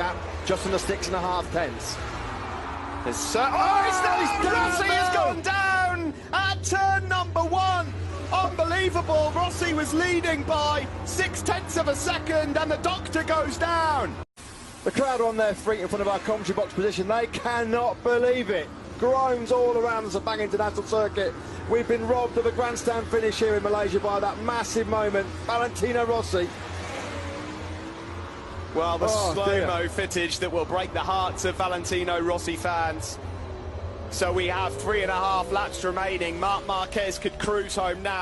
gap just under 6.5 tenths. Rossi has gone down at turn number 1. Unbelievable. Rossi was leading by 0.6 of a second, and the doctor goes down. The crowd are on their feet in front of our commentary box position. They cannot believe it. Groans all around the Sepang International Circuit. We've been robbed of a grandstand finish here in Malaysia by that massive moment. Valentino Rossi. Well, the slow-mo footage that will break the hearts of Valentino Rossi fans. So we have 3.5 laps remaining. Marquez could cruise home now.